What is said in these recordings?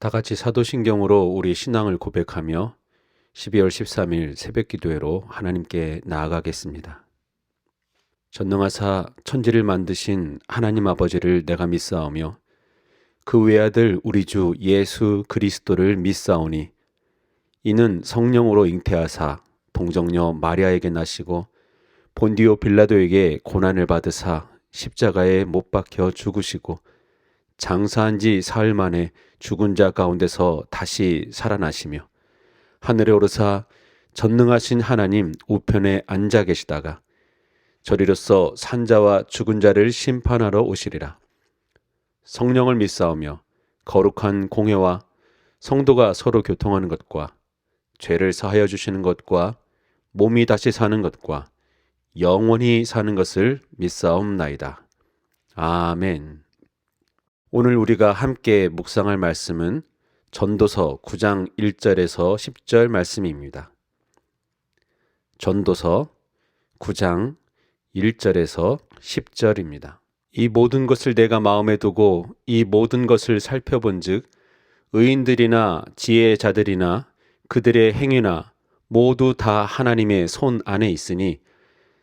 다 같이 사도신경으로 우리 신앙을 고백하며 12월 13일 새벽기도회로 하나님께 나아가겠습니다. 전능하사 천지를 만드신 하나님 아버지를 내가 믿사오며 그 외아들 우리 주 예수 그리스도를 믿사오니 이는 성령으로 잉태하사 동정녀 마리아에게 나시고 본디오 빌라도에게 고난을 받으사 십자가에 못 박혀 죽으시고 장사한 지 사흘 만에 죽은 자 가운데서 다시 살아나시며 하늘에 오르사 전능하신 하나님 우편에 앉아 계시다가 저리로서 산자와 죽은 자를 심판하러 오시리라. 성령을 믿사오며 거룩한 공회와 성도가 서로 교통하는 것과 죄를 사하여 주시는 것과 몸이 다시 사는 것과 영원히 사는 것을 믿사옵나이다. 아멘. 오늘 우리가 함께 묵상할 말씀은 전도서 9장 1절에서 10절 말씀입니다. 전도서 9장 1절에서 10절입니다. 이 모든 것을 내가 마음에 두고 이 모든 것을 살펴본즉 의인들이나 지혜자들이나 그들의 행위나 모두 다 하나님의 손 안에 있으니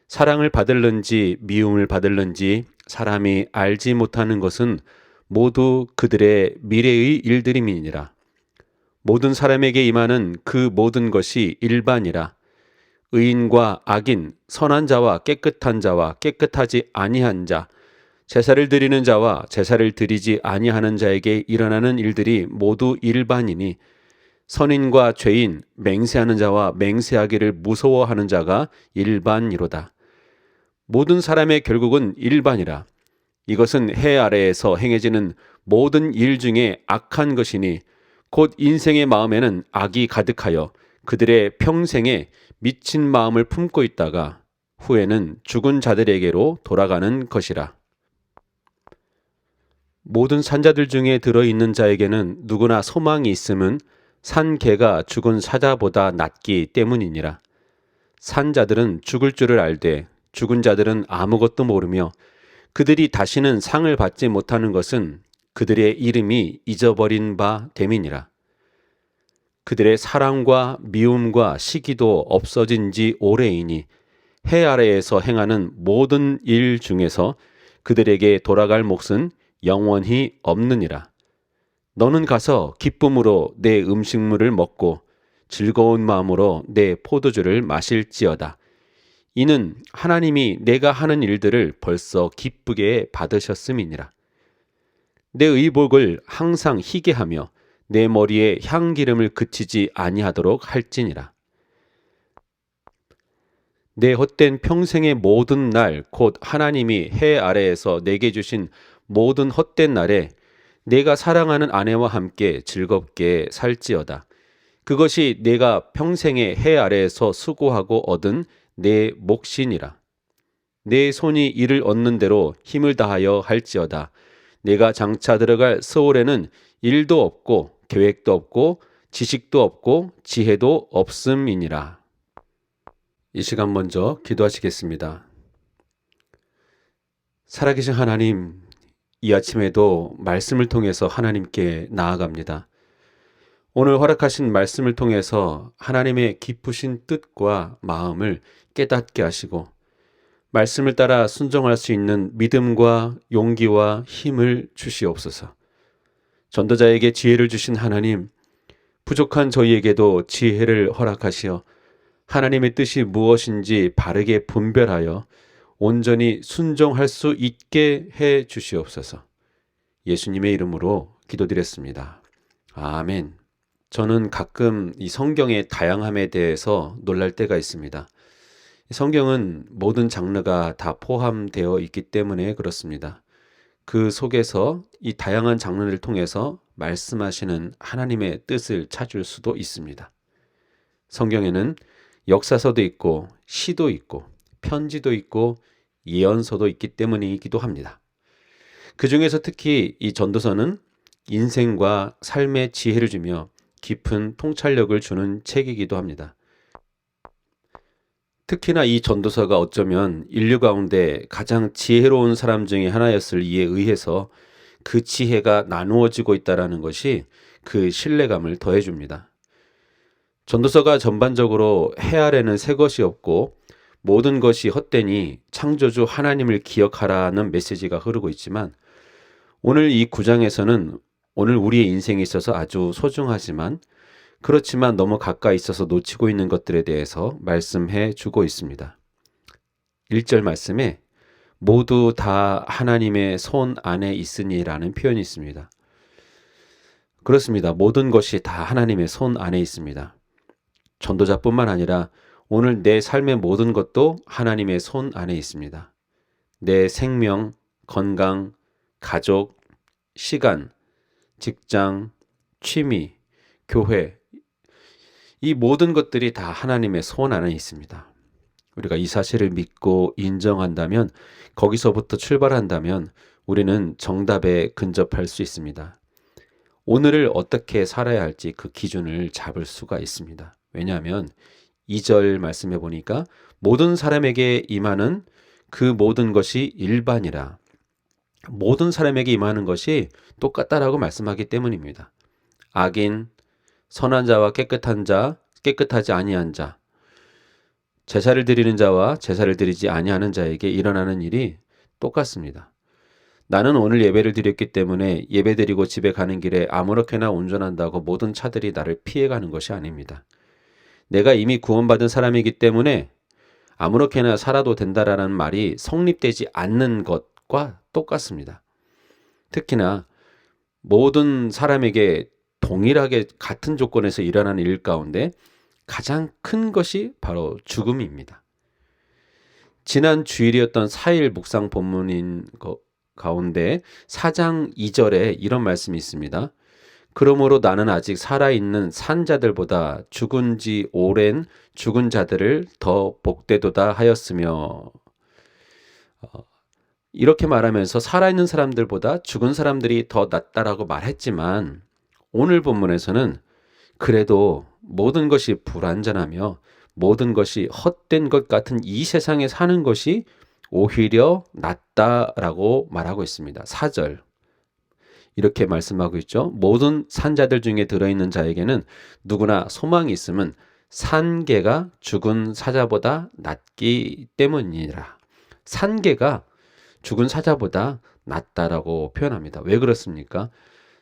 사랑을 받을는지 미움을 받을는지 사람이 알지 못하는 것은 모두 그들의 미래의 일들임이니라. 모든 사람에게 임하는 그 모든 것이 일반이라. 의인과 악인, 선한 자와 깨끗한 자와 깨끗하지 아니한 자, 제사를 드리는 자와 제사를 드리지 아니하는 자에게 일어나는 일들이 모두 일반이니 선인과 죄인, 맹세하는 자와 맹세하기를 무서워하는 자가 일반이로다. 모든 사람의 결국은 일반이라. 이것은 해 아래에서 행해지는 모든 일 중에 악한 것이니 곧 인생의 마음에는 악이 가득하여 그들의 평생에 미친 마음을 품고 있다가 후에는 죽은 자들에게로 돌아가는 것이라. 모든 산자들 중에 들어있는 자에게는 누구나 소망이 있음은 산 개가 죽은 사자보다 낫기 때문이니라. 산자들은 죽을 줄을 알되 죽은 자들은 아무것도 모르며 그들이 다시는 상을 받지 못하는 것은 그들의 이름이 잊어버린 바 됨이니라. 그들의 사랑과 미움과 시기도 없어진 지 오래이니 해 아래에서 행하는 모든 일 중에서 그들에게 돌아갈 몫은 영원히 없느니라. 너는 가서 기쁨으로 내 음식물을 먹고 즐거운 마음으로 내 포도주를 마실지어다. 이는 하나님이 내가 하는 일들을 벌써 기쁘게 받으셨음이니라. 내 의복을 항상 희게 하며 내 머리에 향기름을 그치지 아니하도록 할지니라. 내 헛된 평생의 모든 날 곧 하나님이 해 아래에서 내게 주신 모든 헛된 날에 내가 사랑하는 아내와 함께 즐겁게 살지어다. 그것이 내가 평생의 해 아래에서 수고하고 얻은 내 몫이니라. 내 손이 이를 얻는 대로 힘을 다하여 할지어다. 내가 장차 들어갈 서울에는 일도 없고 계획도 없고 지식도 없고 지혜도 없음이니라. 이 시간 먼저 기도하시겠습니다. 살아계신 하나님, 이 아침에도 말씀을 통해서 하나님께 나아갑니다. 오늘 허락하신 말씀을 통해서 하나님의 깊으신 뜻과 마음을 깨닫게 하시고 말씀을 따라 순종할 수 있는 믿음과 용기와 힘을 주시옵소서. 전도자에게 지혜를 주신 하나님, 부족한 저희에게도 지혜를 허락하시어 하나님의 뜻이 무엇인지 바르게 분별하여 온전히 순종할 수 있게 해 주시옵소서. 예수님의 이름으로 기도드렸습니다. 아멘. 저는 가끔 이 성경의 다양함에 대해서 놀랄 때가 있습니다. 성경은 모든 장르가 다 포함되어 있기 때문에 그렇습니다. 그 속에서 이 다양한 장르를 통해서 말씀하시는 하나님의 뜻을 찾을 수도 있습니다. 성경에는 역사서도 있고 시도 있고 편지도 있고 예언서도 있기 때문이기도 합니다. 그 중에서 특히 이 전도서는 인생과 삶의 지혜를 주며 깊은 통찰력을 주는 책이기도 합니다. 특히나 이 전도서가 어쩌면 인류 가운데 가장 지혜로운 사람 중에 하나였을 이에 의해서 그 지혜가 나누어지고 있다는 것이 그 신뢰감을 더해줍니다. 전도서가 전반적으로 해 아래는 새 것이 없고 모든 것이 헛되니 창조주 하나님을 기억하라는 메시지가 흐르고 있지만, 오늘 이 9장에서는 오늘 우리의 인생에 있어서 아주 소중하지만 그렇지만 너무 가까이 있어서 놓치고 있는 것들에 대해서 말씀해 주고 있습니다. 1절 말씀에 모두 다 하나님의 손 안에 있으니라는 표현이 있습니다. 그렇습니다. 모든 것이 다 하나님의 손 안에 있습니다. 전도자뿐만 아니라 오늘 내 삶의 모든 것도 하나님의 손 안에 있습니다. 내 생명, 건강, 가족, 시간, 직장, 취미, 교회, 이 모든 것들이 다 하나님의 손 안에 있습니다. 우리가 이 사실을 믿고 인정한다면, 거기서부터 출발한다면 우리는 정답에 근접할 수 있습니다. 오늘을 어떻게 살아야 할지 그 기준을 잡을 수가 있습니다. 왜냐하면 2절 말씀해 보니까 모든 사람에게 임하는 그 모든 것이 일반이라, 모든 사람에게 임하는 것이 똑같다라고 말씀하기 때문입니다. 악인, 선한 자와 깨끗한 자, 깨끗하지 아니한 자, 제사를 드리는 자와 제사를 드리지 아니하는 자에게 일어나는 일이 똑같습니다. 나는 오늘 예배를 드렸기 때문에 예배 드리고 집에 가는 길에 아무렇게나 운전한다고 모든 차들이 나를 피해가는 것이 아닙니다. 내가 이미 구원받은 사람이기 때문에 아무렇게나 살아도 된다라는 말이 성립되지 않는 것과 똑같습니다. 특히나 모든 사람에게 동일하게 같은 조건에서 일어나는 일 가운데 가장 큰 것이 바로 죽음입니다. 지난 주일이었던 4일 묵상 본문인 가운데 4장 2절에 이런 말씀이 있습니다. 그러므로 나는 아직 살아있는 산 자들보다 죽은 지 오랜 죽은 자들을 더 복되도다 하였으며, 이렇게 말하면서 살아있는 사람들보다 죽은 사람들이 더 낫다라고 말했지만, 오늘 본문에서는 그래도 모든 것이 불완전하며 모든 것이 헛된 것 같은 이 세상에 사는 것이 오히려 낫다라고 말하고 있습니다. 4절 이렇게 말씀하고 있죠. 모든 산자들 중에 들어있는 자에게는 누구나 소망이 있음은 산개가 죽은 사자보다 낫기 때문이라. 산개가 죽은 사자보다 낫다라고 표현합니다. 왜 그렇습니까?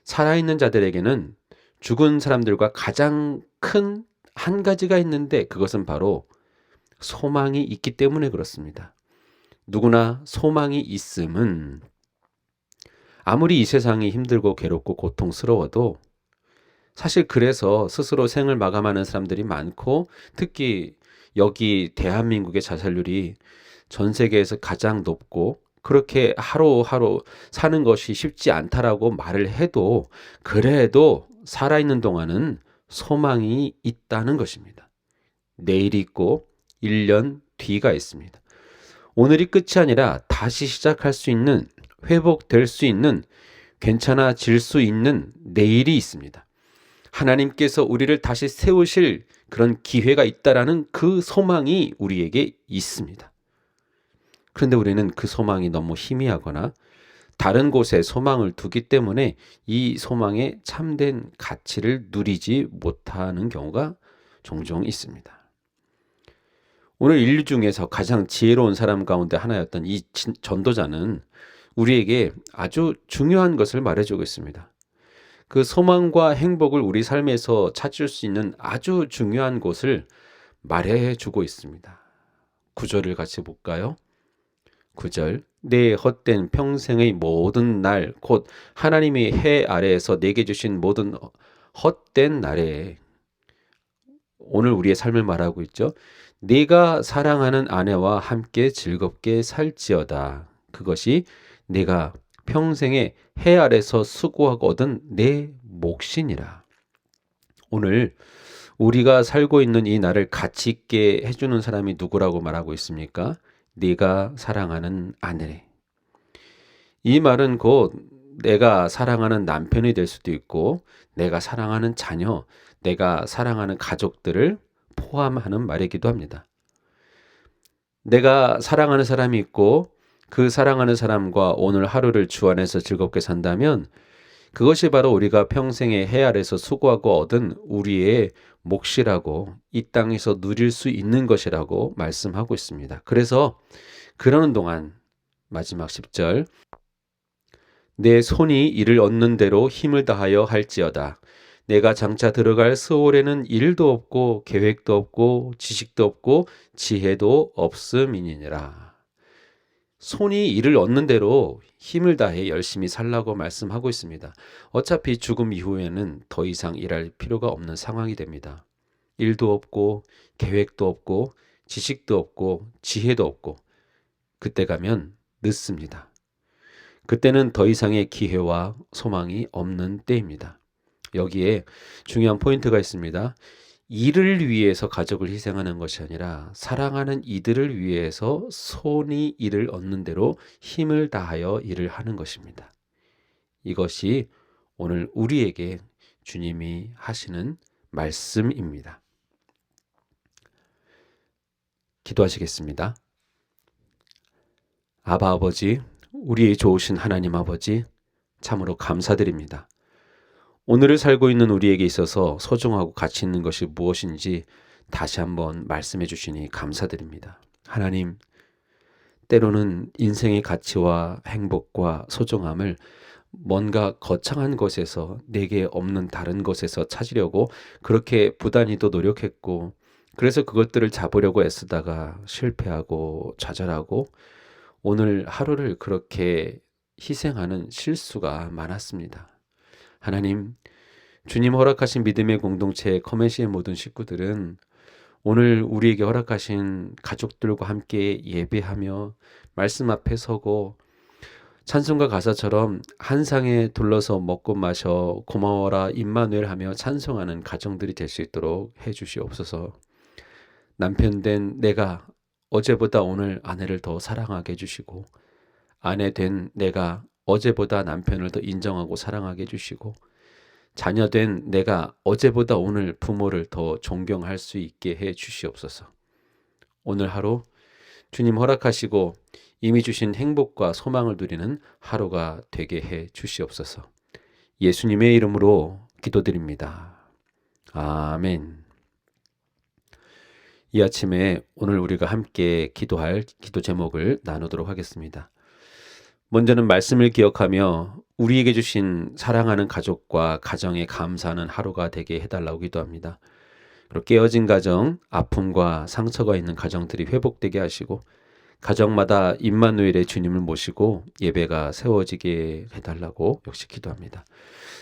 살아있는 자들에게는 죽은 사람들과 가장 큰 한 가지가 있는데, 그것은 바로 소망이 있기 때문에 그렇습니다. 누구나 소망이 있음은 아무리 이 세상이 힘들고 괴롭고 고통스러워도, 사실 그래서 스스로 생을 마감하는 사람들이 많고, 특히 여기 대한민국의 자살률이 전 세계에서 가장 높고, 그렇게 하루하루 사는 것이 쉽지 않다라고 말을 해도 그래도 살아있는 동안은 소망이 있다는 것입니다. 내일이 있고 1년 뒤가 있습니다. 오늘이 끝이 아니라 다시 시작할 수 있는, 회복될 수 있는, 괜찮아질 수 있는 내일이 있습니다. 하나님께서 우리를 다시 세우실 그런 기회가 있다라는 그 소망이 우리에게 있습니다. 그런데 우리는 그 소망이 너무 희미하거나 다른 곳에 소망을 두기 때문에 이 소망의 참된 가치를 누리지 못하는 경우가 종종 있습니다. 오늘 인류 중에서 가장 지혜로운 사람 가운데 하나였던 이 전도자는 우리에게 아주 중요한 것을 말해주고 있습니다. 그 소망과 행복을 우리 삶에서 찾을 수 있는 아주 중요한 곳을 말해주고 있습니다. 9절을 같이 볼까요? 9절, 내 헛된 평생의 모든 날, 곧 하나님이 해 아래에서 내게 주신 모든 헛된 날에, 오늘 우리의 삶을 말하고 있죠. 네가 사랑하는 아내와 함께 즐겁게 살지어다. 그것이 네가 평생에 해 아래서 수고하고 얻은 내 몫이니라. 오늘 우리가 살고 있는 이 날을 가치 있게 해주는 사람이 누구라고 말하고 있습니까? 네가 사랑하는 아내. 이 말은 곧 내가 사랑하는 남편이 될 수도 있고, 내가 사랑하는 자녀, 내가 사랑하는 가족들을 포함하는 말이기도 합니다. 내가 사랑하는 사람이 있고 그 사랑하는 사람과 오늘 하루를 주 안에서 즐겁게 산다면 그것이 바로 우리가 평생의 해 아래서 수고하고 얻은 우리의 몫이라고, 이 땅에서 누릴 수 있는 것이라고 말씀하고 있습니다. 그래서 그러는 동안 마지막 10절, 내 손이 이를 얻는 대로 힘을 다하여 할지어다. 내가 장차 들어갈 스올에는 일도 없고 계획도 없고 지식도 없고 지혜도 없음이니라. 손이 이를 얻는 대로 힘을 다해 열심히 살라고 말씀하고 있습니다. 어차피 죽음 이후에는 더 이상 일할 필요가 없는 상황이 됩니다. 일도 없고 계획도 없고 지식도 없고 지혜도 없고, 그때 가면 늦습니다. 그때는 더 이상의 기회와 소망이 없는 때입니다. 여기에 중요한 포인트가 있습니다. 이를 위해서 가족을 희생하는 것이 아니라 사랑하는 이들을 위해서 손이 이를 얻는 대로 힘을 다하여 일을 하는 것입니다. 이것이 오늘 우리에게 주님이 하시는 말씀입니다. 기도하시겠습니다. 아바 아버지, 우리의 좋으신 하나님 아버지, 참으로 감사드립니다. 오늘을 살고 있는 우리에게 있어서 소중하고 가치 있는 것이 무엇인지 다시 한번 말씀해 주시니 감사드립니다. 하나님, 때로는 인생의 가치와 행복과 소중함을 뭔가 거창한 것에서, 내게 없는 다른 것에서 찾으려고 그렇게 부단히도 노력했고, 그래서 그것들을 잡으려고 애쓰다가 실패하고 좌절하고 오늘 하루를 그렇게 희생하는 실수가 많았습니다. 하나님, 주님 허락하신 믿음의 공동체 커맨시의 모든 식구들은 오늘 우리에게 허락하신 가족들과 함께 예배하며 말씀 앞에 서고 찬송가 가사처럼 한 상에 둘러서 먹고 마셔 고마워라 임마누엘 하며 찬송하는 가정들이 될 수 있도록 해 주시옵소서. 남편 된 내가 어제보다 오늘 아내를 더 사랑하게 해주시고, 아내 된 내가 어제보다 남편을 더 인정하고 사랑하게 해주시고, 자녀 된 내가 어제보다 오늘 부모를 더 존경할 수 있게 해 주시옵소서. 오늘 하루 주님 허락하시고 이미 주신 행복과 소망을 누리는 하루가 되게 해 주시옵소서. 예수님의 이름으로 기도드립니다. 아멘. 이 아침에 오늘 우리가 함께 기도할 기도 제목을 나누도록 하겠습니다. 먼저는 말씀을 기억하며 우리에게 주신 사랑하는 가족과 가정에 감사하는 하루가 되게 해달라고 기도합니다. 그리고 깨어진 가정, 아픔과 상처가 있는 가정들이 회복되게 하시고 가정마다 임마누엘의 주님을 모시고 예배가 세워지게 해달라고 역시 기도합니다.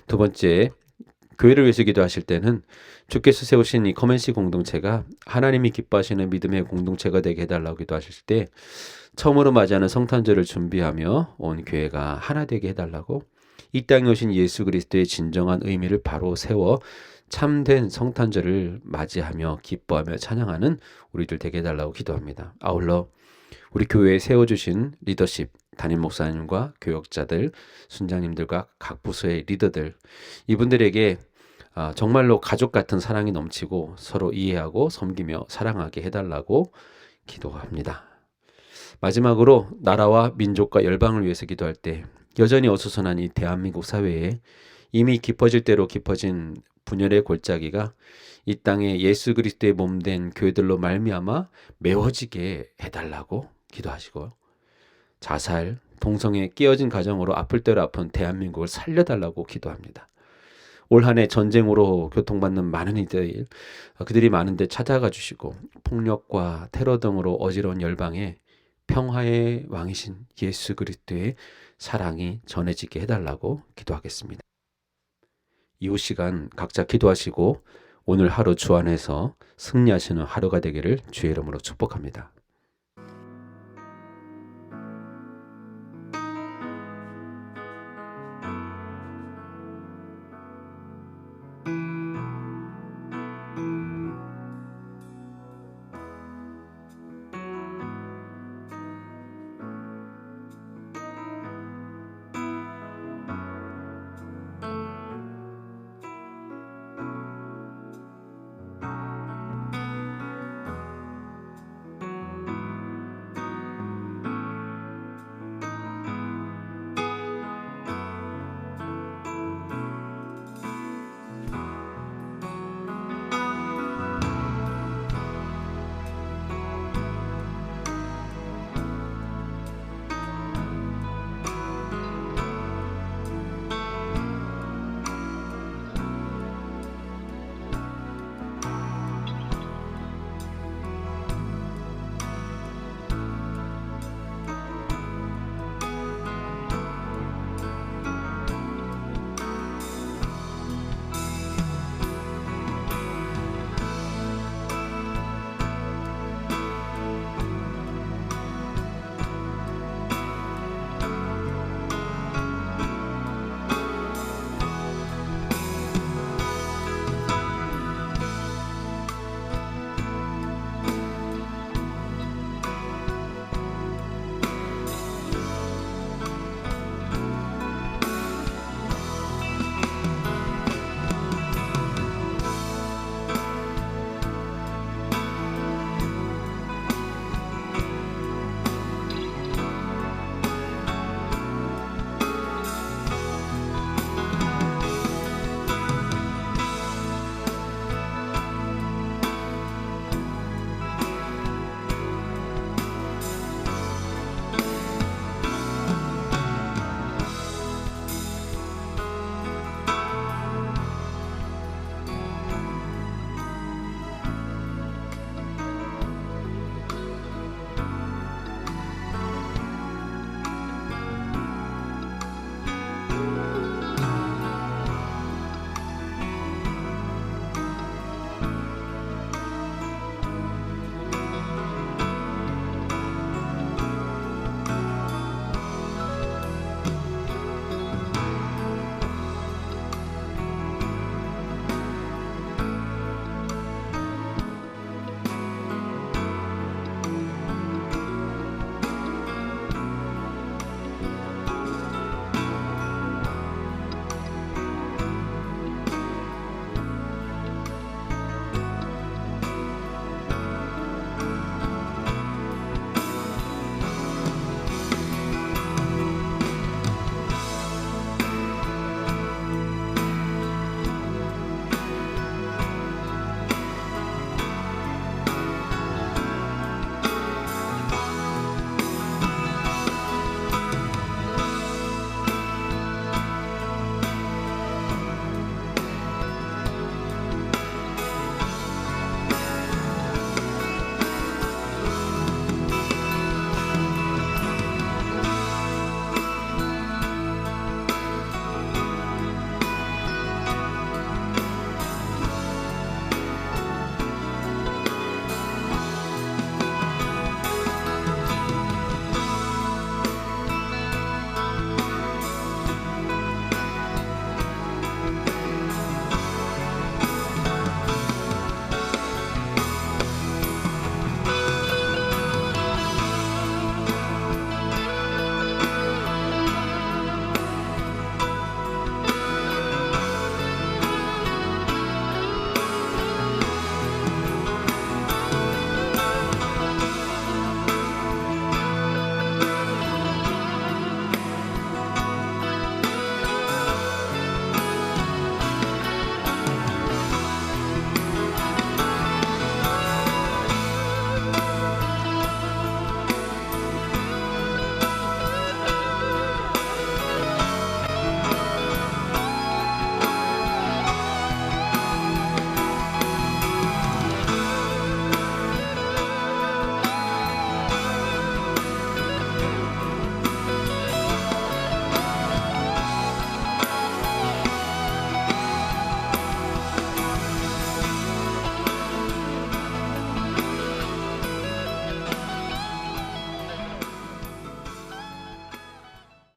두 번째, 교회를 위해서 기도하실 때는 주께서 세우신 이 커맨시 공동체가 하나님이 기뻐하시는 믿음의 공동체가 되게 해달라고 기도하실 때 처음으로 맞이하는 성탄절을 준비하며 온 교회가 하나 되게 해달라고, 이 땅에 오신 예수 그리스도의 진정한 의미를 바로 세워 참된 성탄절을 맞이하며 기뻐하며 찬양하는 우리들 되게 해달라고 기도합니다. 아울러 우리 교회에 세워주신 리더십, 담임 목사님과 교역자들, 순장님들과 각 부서의 리더들, 이분들에게 정말로 가족 같은 사랑이 넘치고 서로 이해하고 섬기며 사랑하게 해달라고 기도합니다. 마지막으로 나라와 민족과 열방을 위해서 기도할 때 여전히 어수선한 이 대한민국 사회에 이미 깊어질 대로 깊어진 분열의 골짜기가 이 땅에 예수 그리스도의 몸된 교회들로 말미암아 메워지게 해달라고 기도하시고, 자살, 동성애, 깨어진 가정으로 아플 대로 아픈 대한민국을 살려달라고 기도합니다. 올 한 해 전쟁으로 고통받는 많은 이들, 그들이 많은데 찾아가 주시고 폭력과 테러 등으로 어지러운 열방에 평화의 왕이신 예수 그리스도의 사랑이 전해지게 해달라고 기도하겠습니다. 이후 시간 각자 기도하시고 오늘 하루 주 안에서 승리하시는 하루가 되기를 주의 이름으로 축복합니다.